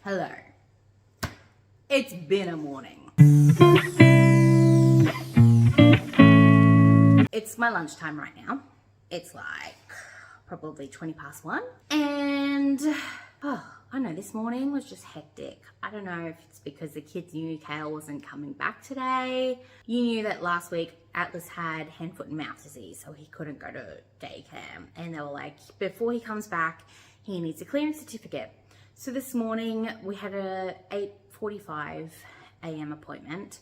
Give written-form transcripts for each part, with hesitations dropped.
Hello. It's been a morning. It's my lunchtime right now. It's like probably 20 past 1. And I know this morning was just hectic. I don't know if it's because the kids knew Kale wasn't coming back today. You knew that last week Atlas had hand, foot and mouth disease, so he couldn't go to daycare. And they were like, before he comes back, he needs a clearance certificate. So this morning we had a 8:45 a.m. appointment.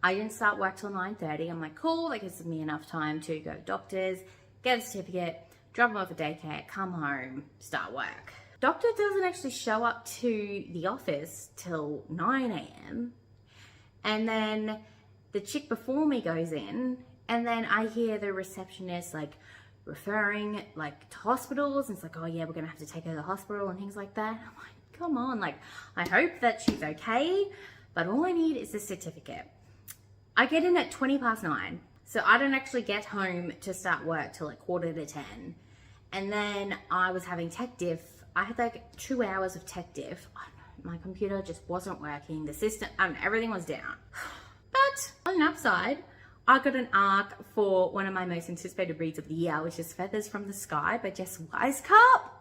I didn't start work till 9:30. I'm like, cool, that gives me enough time to go to doctors, get a certificate, drop him off at daycare, come home, start work. Doctor doesn't actually show up to the office till 9 a.m. And then the chick before me goes in, and then I hear the receptionist like referring like to hospitals, and it's like, oh yeah, we're gonna have to take her to the hospital and things like that. I'm like, come on, like I hope that she's okay, but all I need is a certificate. I get in at 20 past 9, so I don't actually get home to start work till like 9:45. And then I was having tech diff. I had like 2 hours of tech diff. My computer just wasn't working. The system, everything was down. But on the upside, I got an ARC for one of my most anticipated reads of the year, which is Feathers from the Sky by Jess Wisecup.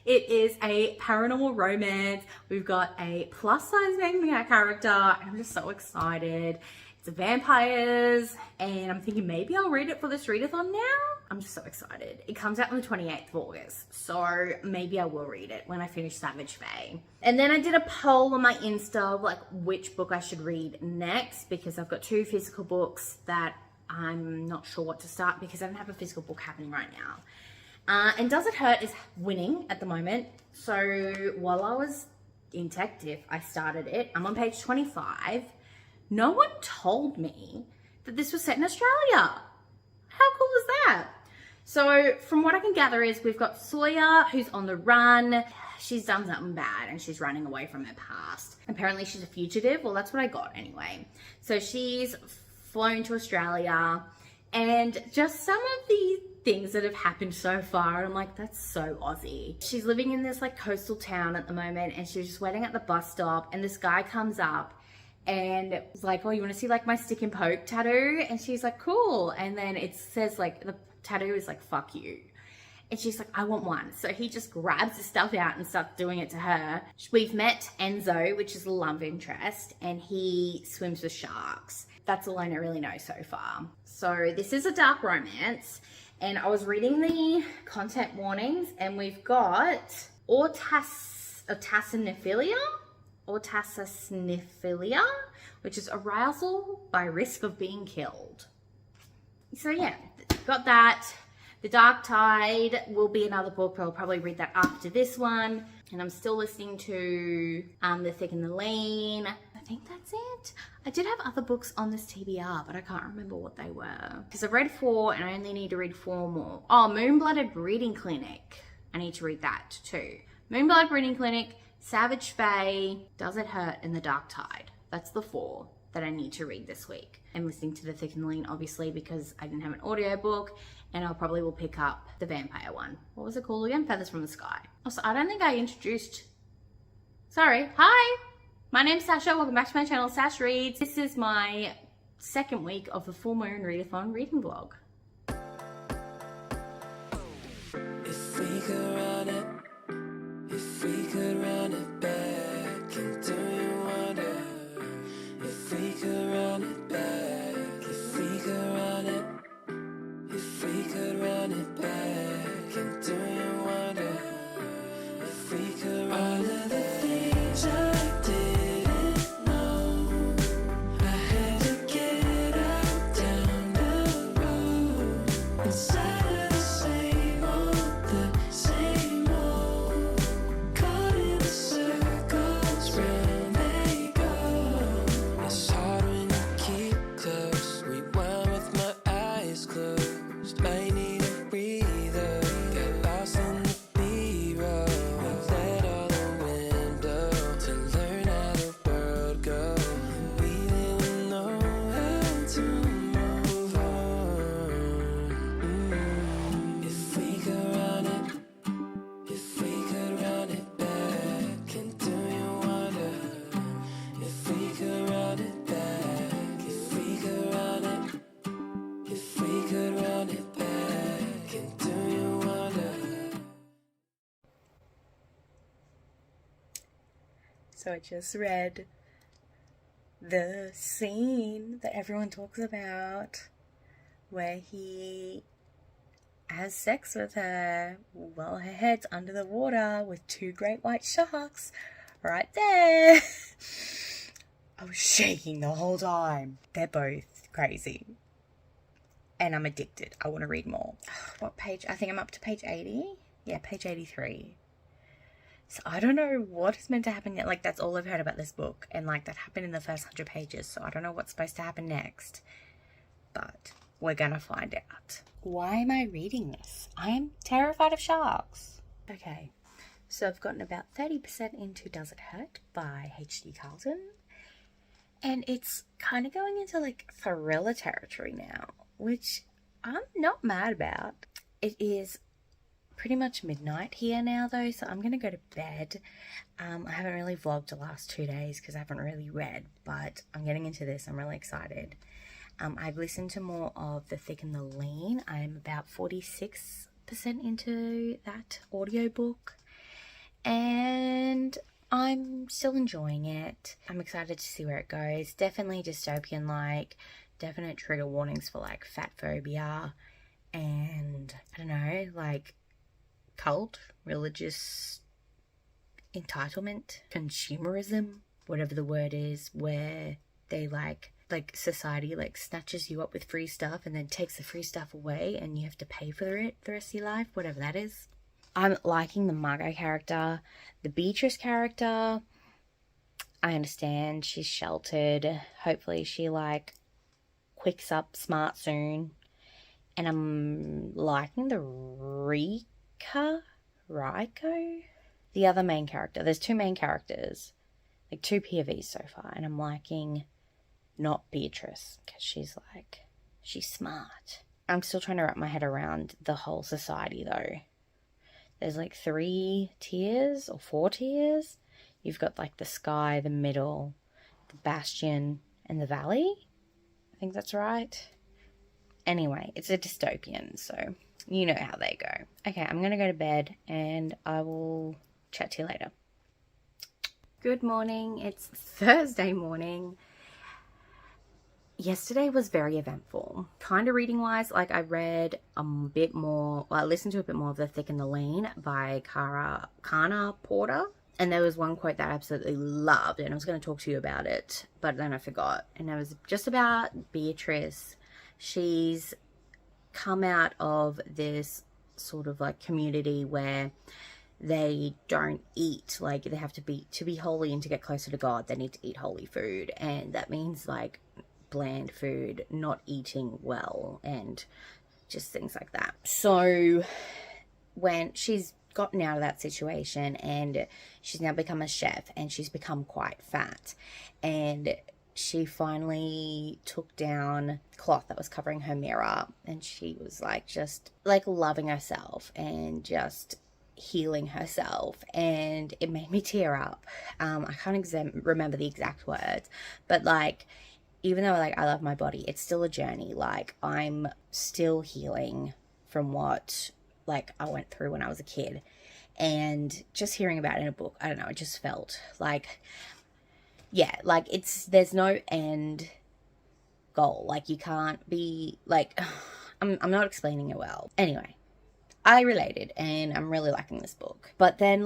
It is a paranormal romance. We've got a plus size main character, and I'm just so excited. It's vampires, and I'm thinking maybe I'll read it for this readathon now. I'm just so excited. It comes out on the 28th of August, so maybe I will read it when I finish Savage Fae. And then I did a poll on my Insta of like which book I should read next, because I've got 2 physical books that I'm not sure what to start because I don't have a physical book happening right now. And Does It Hurt is winning at the moment. So while I was in tech diff, I started it. I'm on page 25. No one told me that this was set in Australia. How cool is that? So from what I can gather is we've got Sawyer who's on the run. She's done something bad and she's running away from her past. Apparently she's a fugitive. Well, that's what I got anyway. So she's flown to Australia, and just some of the things that have happened so far, I'm like, that's so Aussie. She's living in this like coastal town at the moment, and she's just waiting at the bus stop, and this guy comes up and it's like, oh, you want to see like my stick and poke tattoo? And she's like, cool. And then it says like, the tattoo is like, fuck you. And she's like, I want one. So he just grabs the stuff out and starts doing it to her. We've met Enzo, which is a love interest, and he swims with sharks. That's all I really know so far. So this is a dark romance, and I was reading the content warnings, and we've got ortassinophilia, which is arousal by risk of being killed. So yeah, got that. The Dark Tide will be another book, but I'll probably read that after this one. And I'm still listening to The Thick and the Lean. I think that's it. I did have other books on this TBR, but I can't remember what they were. Because I've read 4 and I only need to read 4 more. Oh, Moonblooded Breeding Clinic. I need to read that too. Moonblood Breeding Clinic, Savage Fae, Does It Hurt, and The Dark Tide. That's the 4 that I need to read this week. I'm listening to The Thick and the Lean, obviously, because I didn't have an audiobook, and I'll probably will pick up the vampire one. What was it called again? Feathers from the Sky. Also, I don't think I introduced... Sorry. Hi! My name's Sasha. Welcome back to my channel, Sash Reads. This is my second week of the full moon readathon reading vlog. If we could run it, if we could run it back, and do you wonder? If we could run it back, if we could run it, if we could run it back, and do you wonder? If we could run it back. Things I didn't know, I had to get out down the road. So I just read the scene that everyone talks about where he has sex with her while her head's under the water with two great white sharks right there. I was shaking the whole time. They're both crazy. And I'm addicted. I want to read more. What page? I think I'm up to page 80. Yeah, page 83. So I don't know what is meant to happen yet. Like, that's all I've heard about this book. And, like, that happened in the first 100 pages. So I don't know what's supposed to happen next. But we're going to find out. Why am I reading this? I am terrified of sharks. Okay. So I've gotten about 30% into Does It Hurt by H.D. Carlton. And it's kind of going into, like, thriller territory now, which I'm not mad about. It is pretty much midnight here now, though, so I'm going to go to bed. I haven't really vlogged the last 2 days because I haven't really read, but I'm getting into this. I'm really excited. I've listened to more of The Thick and the Lean. I'm about 46% into that audiobook, and I'm still enjoying it. I'm excited to see where it goes. Definitely dystopian-like, definite trigger warnings for, like, fat phobia and, I don't know, like, cult, religious entitlement, consumerism, whatever the word is, where they, like society, like, snatches you up with free stuff and then takes the free stuff away and you have to pay for it the rest of your life, whatever that is. I'm liking the Margot character. The Beatrice character, I understand she's sheltered. Hopefully she, like, quicks up smart soon. And I'm liking the Ryko? The other main character. There's two main characters. Like, two POVs so far. And I'm liking not Beatrice, because she's smart. I'm still trying to wrap my head around the whole society, though. There's, like, 3 tiers or 4 tiers. You've got, like, the sky, the middle, the bastion, and the valley. I think that's right. Anyway, it's a dystopian, so you know how they go. Okay, I'm going to go to bed, and I will chat to you later. Good morning. It's Thursday morning. Yesterday was very eventful. Kind of reading-wise, like, I read a bit more, well, I listened to a bit more of The Thick and the Lean by Kana Porter. And there was one quote that I absolutely loved, and I was going to talk to you about it, but then I forgot. And it was just about Beatrice. She's come out of this sort of, like, community where they don't eat, like, they have to be holy and to get closer to God, they need to eat holy food. And that means, like, bland food, not eating well, and just things like that. So when she's gotten out of that situation and she's now become a chef and she's become quite fat, and she finally took down cloth that was covering her mirror, and she was, like, just, like, loving herself and just healing herself, and it made me tear up. I can't remember the exact words, but, like, even though, like, I love my body, it's still a journey. Like, I'm still healing from what, like, I went through when I was a kid. And just hearing about it in a book, I don't know, it just felt like, yeah, like, there's no end goal. Like, you can't be, like, I'm not explaining it well. Anyway, I related, and I'm really liking this book. But then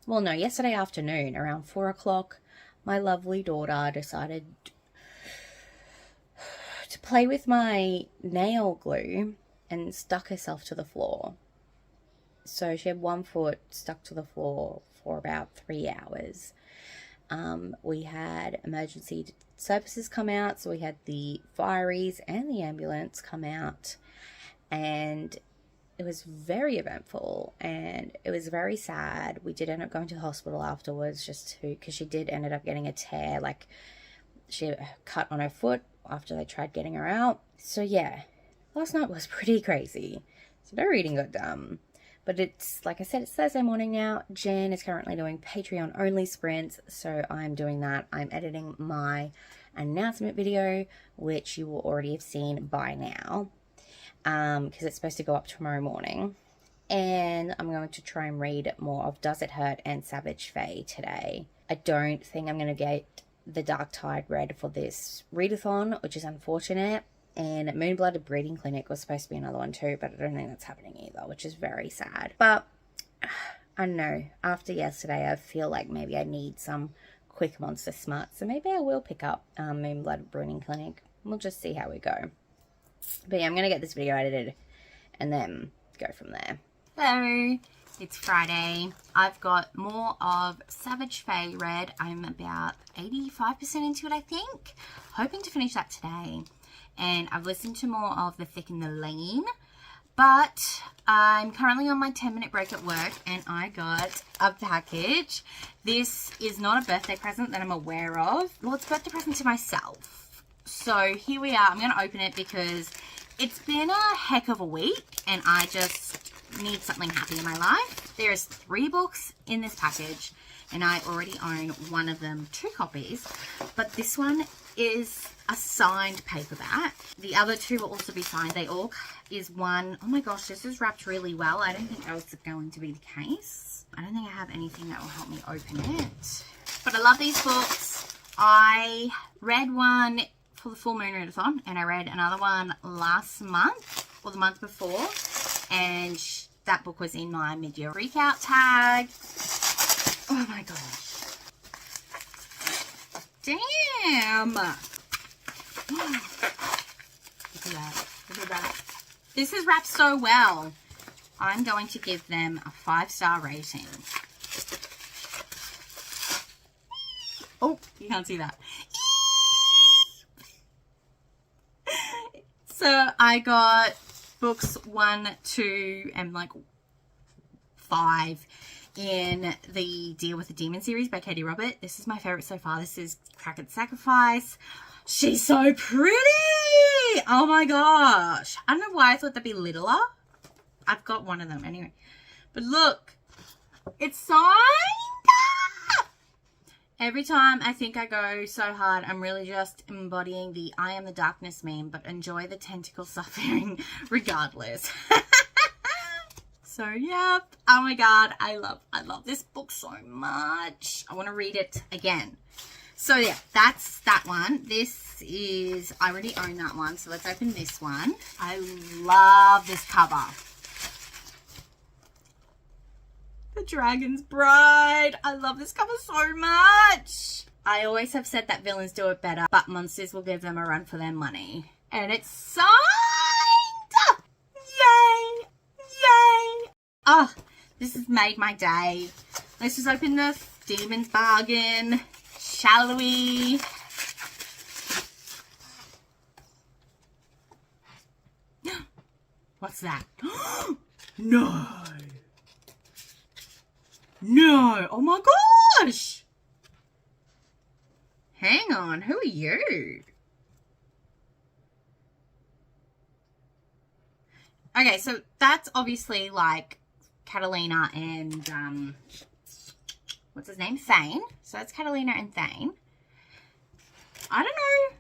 yesterday afternoon, around 4 o'clock, my lovely daughter decided to play with my nail glue and stuck herself to the floor. So she had one foot stuck to the floor for about 3 hours. We had emergency services come out, so we had the fireys and the ambulance come out, and it was very eventful, and it was very sad. We did end up going to the hospital afterwards because she did ended up getting a tear, like, she cut on her foot after they tried getting her out. So yeah, last night was pretty crazy. So no reading got done. But it's, like I said, it's Thursday morning now. Jen is currently doing Patreon only sprints, so I'm doing that. I'm editing my announcement video, which you will already have seen by now, because it's supposed to go up tomorrow morning. and I'm going to try and read more of Does It Hurt and Savage Fae today. I don't think I'm going to get the Dark Tide read for this readathon, which is unfortunate. And Moonblooded Breeding Clinic was supposed to be another one too, but I don't think that's happening either, which is very sad. But I don't know, after yesterday, I feel like maybe I need some quick monster smarts, so maybe I will pick up Moonblooded Breeding Clinic. We'll just see how we go. But yeah, I'm going to get this video edited and then go from there. Hello, it's Friday. I've got more of Savage Fae read. I'm about 85% into it, I think. Hoping to finish that today. And I've listened to more of The Thick and the Lean. But I'm currently on my 10-minute break at work and I got a package. This is not a birthday present that I'm aware of. Well, it's a birthday present to myself. So here we are. I'm going to open it because it's been a heck of a week and I just need something happy in my life. There's 3 books in this package and I already own one of them, 2 copies. But this one is a signed paperback. The other 2 will also be signed. They all is one. Oh my gosh, this is wrapped really well. I don't think that was going to be the case. I don't think I have anything that will help me open it. But I love these books. I read one for the full moon readathon and I read another one last month or the month before, and that book was in my mid-year freak-out tag. Oh my gosh. Damn. Look at that. Look at that. This is wrapped so well. I'm going to give them a 5-star rating. Oh, you can't see that. So I got books 1, 2, and like 5 in the Deal with the Demon series by Katie Robert. This is my favorite so far. This is Crackett's Sacrifice. She's so pretty. Oh my gosh. I don't know why I thought that'd be littler. I've got one of them anyway. But look, it's signed. Every time I think I go so hard, I'm really just embodying the I am the darkness meme, but enjoy the tentacle suffering regardless. So, yep. Oh my God. I love this book so much. I want to read it again. So, yeah, that's that one. This is, I already own that one. So, let's open this one. I love this cover. The Dragon's Bride. I love this cover so much. I always have said that villains do it better, but monsters will give them a run for their money. And it's signed! Yay! Yay! Oh, this has made my day. Let's just open the Demon's Bargain. Shall we? What's that? No! No! Oh my gosh! Hang on, who are you? Okay, so that's obviously like Catalina and what's his name? Thane. So that's Catalina and Thane. I don't know.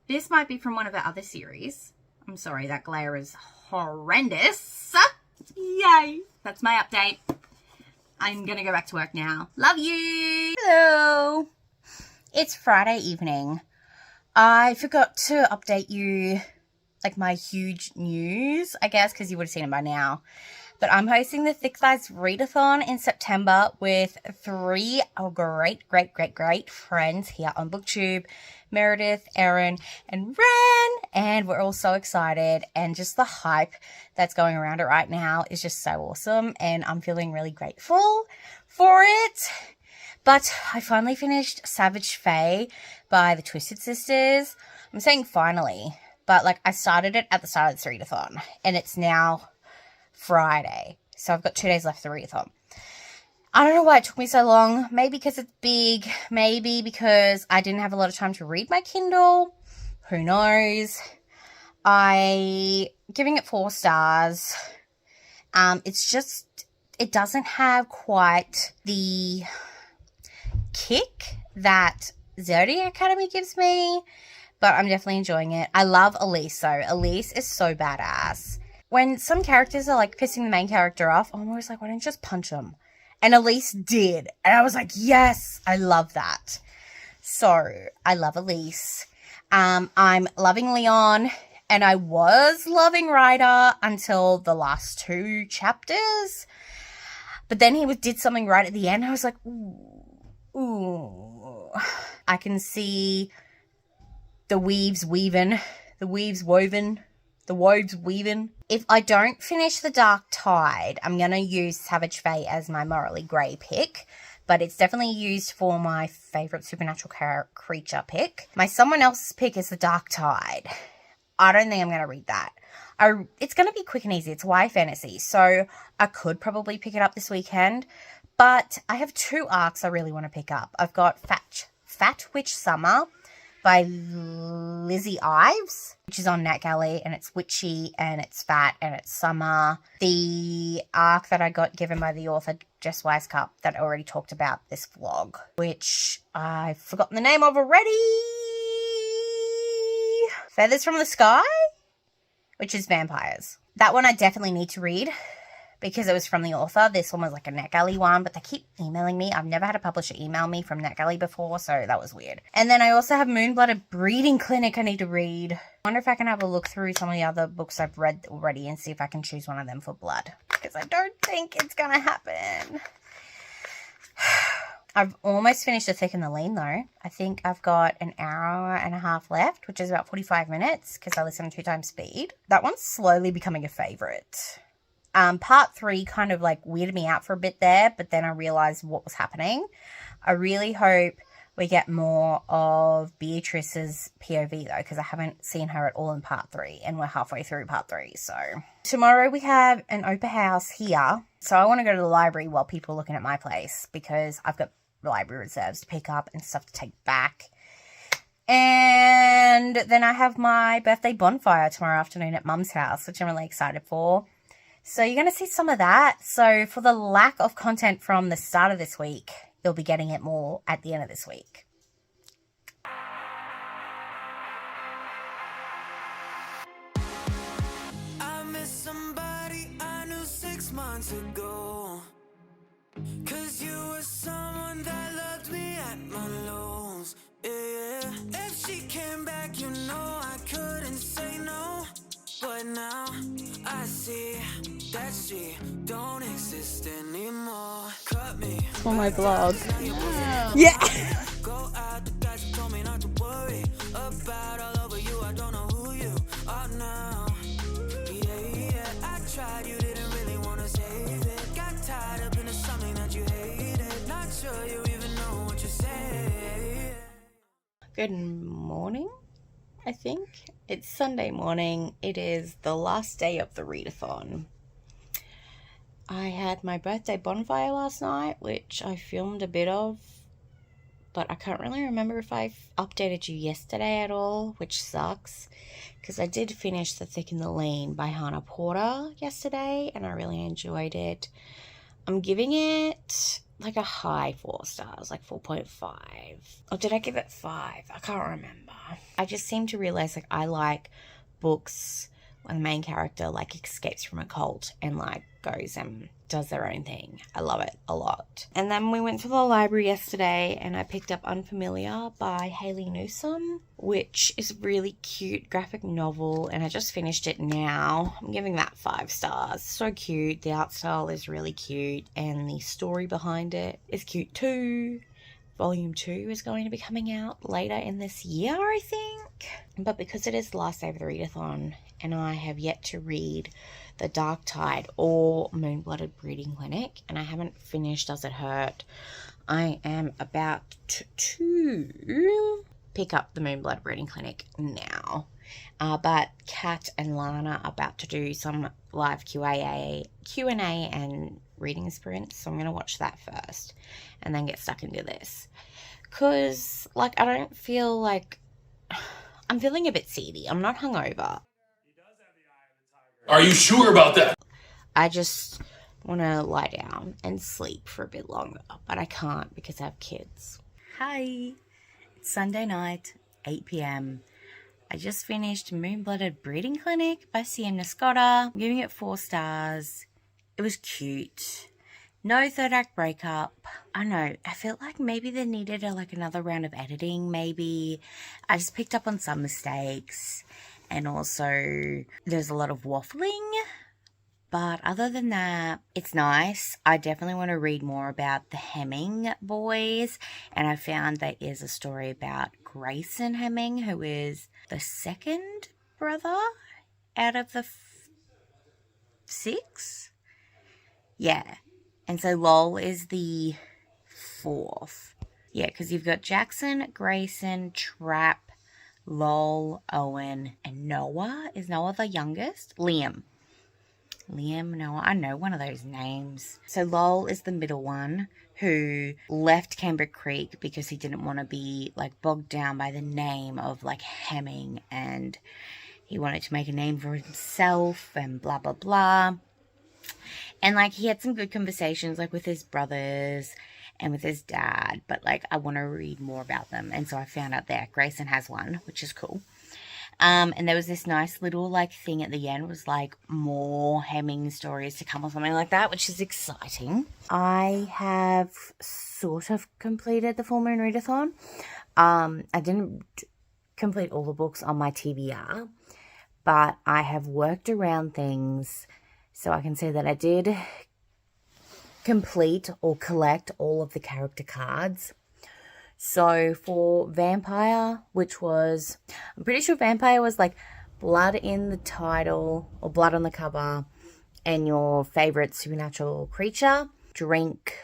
This might be from one of the other series. I'm sorry, that glare is horrendous. Yay! That's my update. I'm going to go back to work now. Love you! Hello! It's Friday evening. I forgot to update you, like, my huge news, I guess, because you would have seen it by now. But I'm hosting the Thick Thighs Readathon in September with 3 great friends here on BookTube. Meredith, Erin, and Ren. And we're all so excited. And just the hype that's going around it right now is just so awesome. And I'm feeling really grateful for it. But I finally finished Savage Fae by the Twisted Sisters. I'm saying finally. But, like, I started it at the start of this readathon. And it's now Friday. So I've got 2 days left of the readathon. I don't know why it took me so long. Maybe because it's big. Maybe because I didn't have a lot of time to read my Kindle. Who knows? Giving it 4 stars. It's just, it doesn't have quite the kick that Zodiac Academy gives me. But I'm definitely enjoying it. I love Elise though. Elise is so badass. when some characters are like pissing the main character off, I'm always like, why don't you just punch them? And Elise did. And I was like, yes, I love that. So I love Elise. I'm loving Leon. And I was loving Ryder until the last 2 chapters. But then he did something right at the end. I was like, ooh. I can see the weaves weaving. The weaves woven. The woves weaving. If I don't finish The Dark Tide, I'm going to use Savage Fate as my morally grey pick. But it's definitely used for my favourite supernatural creature pick. My someone else's pick is The Dark Tide. I don't think I'm going to read that. It's going to be quick and easy. It's YA fantasy. So I could probably pick it up this weekend. But I have 2 arcs I really want to pick up. I've got Fat Witch Summer by Lizzie Ives, which is on NetGalley, and it's witchy, and it's fat, and it's summer. The arc that I got given by the author, Jess Wisecup, that I already talked about this vlog, which I've forgotten the name of already. Feathers from the Sky, which is vampires. That one I definitely need to read because it was from the author. This one was like a NetGalley one, but they keep emailing me. I've never had a publisher email me from NetGalley before, so that was weird. And then I also have Moonblooded Breeding Clinic I need to read. I wonder if I can have a look through some of the other books I've read already and see if I can choose one of them for blood, because I don't think it's gonna happen. I've almost finished The Thick and the Lean, though. I think I've got an hour and a half left, which is about 45 minutes, because I listen 2 times speed. That one's slowly becoming a favourite. Part 3 kind of like weirded me out for a bit there, but then I realised what was happening. I really hope we get more of Beatrice's POV, though, because I haven't seen her at all in Part 3, and we're halfway through Part 3, so. Tomorrow we have an open house here, so I want to go to the library while people are looking at my place, because I've got library reserves to pick up and stuff to take back. And then I have my birthday bonfire tomorrow afternoon at Mum's house, which I'm really excited for. So you're going to see some of that. So for the lack of content from the start of this week, you'll be getting it more at the end of this week. I miss somebody I knew 6 months ago. 'Cause you were someone that loved me at my lows. Yeah. If she came back, you know I couldn't say no. But now I see that she don't exist anymore. Cut me For my blog. Yeah. Go out, the guys who told me not to worry about all over you. I don't know who you are now. Yeah. I tried, you didn't really want to save it. Got tied up into something that you hated. Not sure you even know what you say. Good morning, I think. It's Sunday morning. It is the last day of the readathon. I had my birthday bonfire last night, which I filmed a bit of, but I can't really remember if I updated you yesterday at all, which sucks, because I did finish The Thick and the Lean by Hannah Porter yesterday, and I really enjoyed it. I'm giving it like a high 4 stars, like 4.5. Or did I give it 5? I can't remember. I just seem to realize like I like books where the main character like escapes from a cult and like goes and does their own thing. I love it a lot. And then we went to the library yesterday and I picked up Unfamiliar by Hayley Newsome, which is a really cute graphic novel, and I just finished it now. I'm giving that 5 stars. So cute. The art style is really cute and the story behind it is cute too. Volume 2 is going to be coming out later in this year, I think. But because it is the last day of the readathon and I have yet to read The Dark Tide or Moonblooded Breeding Clinic, and I haven't finished Does It Hurt, I am about to pick up the Moonblooded Breeding Clinic now. But Kat and Lana are about to do some live Q&A and reading sprints, so I'm going to watch that first and then get stuck into this. Because, like, I don't feel like... I'm feeling a bit seedy. I'm not hungover. Are you sure about that? I just want to lie down and sleep for a bit longer, but I can't because I have kids. Hi, it's Sunday night, 8 p.m. I just finished Moon-Blooded Breeding Clinic by Sienna Scotta. I'm giving it 4 stars. It was cute. No third act breakup. I know, I felt like maybe they needed another round of editing. Maybe I just picked up on some mistakes. And also, there's a lot of waffling. But other than that, it's nice. I definitely want to read more about the Hemming boys. And I found there is a story about Grayson Hemming, who is the second brother out of the 6. Yeah. And so Lowell is the 4th. Yeah, because you've got Jackson, Grayson, Trap, Lowell, Owen, and Noah. Is Noah the youngest? Liam, Noah, I know one of those names. So Lowell is the middle one who left Canberra Creek because he didn't want to be bogged down by the name of Hemming, and he wanted to make a name for himself and blah blah blah. And he had some good conversations with his brothers and with his dad, but I want to read more about them. And so I found out that Grayson has one, which is cool. And there was this nice little thing at the end. It was more Hemming stories to come or something like that, which is exciting. I have sort of completed the Full Moon Readathon. I didn't complete all the books on my TBR, but I have worked around things so I can say that I did complete or collect all of the character cards. So for Vampire, which was, I'm pretty sure Vampire was blood in the title or blood on the cover and your favorite supernatural creature, drink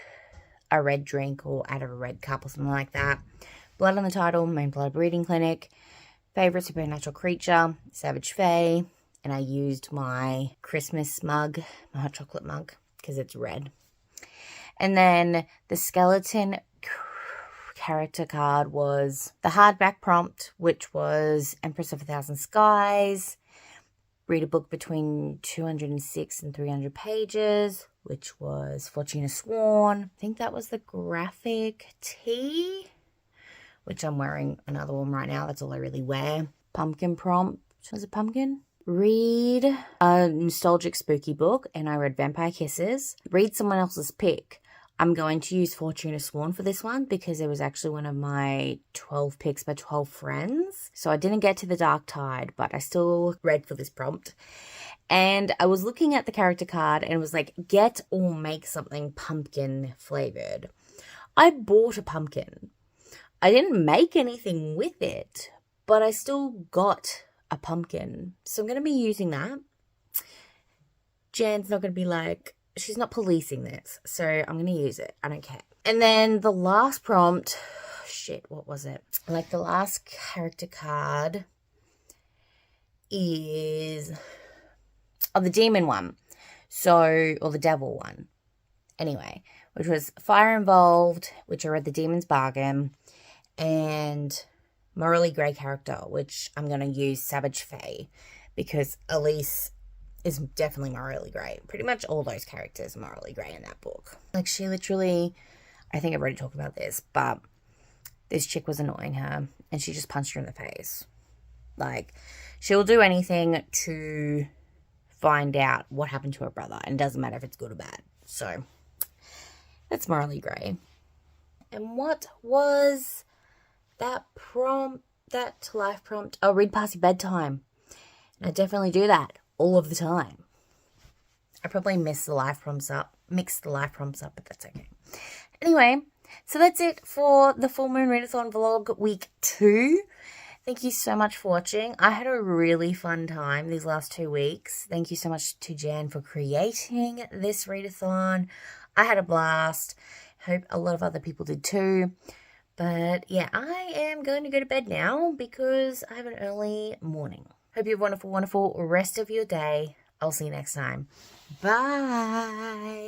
a red drink or out of a red cup or something like that. Blood on the title, Moon-Blooded Breeding Clinic, favorite supernatural creature, Savage Fae, and I used my Christmas mug, my hot chocolate mug, because it's red. And then the skeleton character card was the hardback prompt, which was Empress of 1,000 Skies. Read a book between 206 and 300 pages, which was Fortuna Sworn. I think that was the graphic tee, which I'm wearing another one right now. That's all I really wear. Pumpkin prompt. Was it pumpkin? Read a nostalgic spooky book, and I read Vampire Kisses. Read someone else's pick. I'm going to use Fortuna Sworn for this one because it was actually one of my 12 picks by 12 friends. So I didn't get to the Dark Tide, but I still read for this prompt. And I was looking at the character card and it was get or make something pumpkin flavored. I bought a pumpkin. I didn't make anything with it, but I still got a pumpkin. So I'm going to be using that. Jan's not going to be she's not policing this, so I'm going to use it. I don't care. And then the last prompt, what was it? The last character card is, the demon one. Or the devil one. Anyway, which was Fire Involved, which I read The Demon's Bargain, and Morally Grey character, which I'm going to use Savage Fae, because Elise is definitely morally grey. Pretty much all those characters are morally grey in that book. She literally, I think I've already talked about this, but this chick was annoying her and she just punched her in the face. She'll do anything to find out what happened to her brother, and it doesn't matter if it's good or bad. So that's morally grey. And what was that prompt, that life prompt? Oh, read past your bedtime. And I definitely do that all of the time. I probably mix the life prompts up, but that's okay. Anyway, so that's it for the Full Moon Readathon vlog week 2. Thank you so much for watching. I had a really fun time these last 2 weeks. Thank you so much to Jan for creating this readathon. I had a blast. Hope a lot of other people did too. But yeah, I am going to go to bed now because I have an early morning. Hope you have a wonderful, wonderful rest of your day. I'll see you next time. Bye.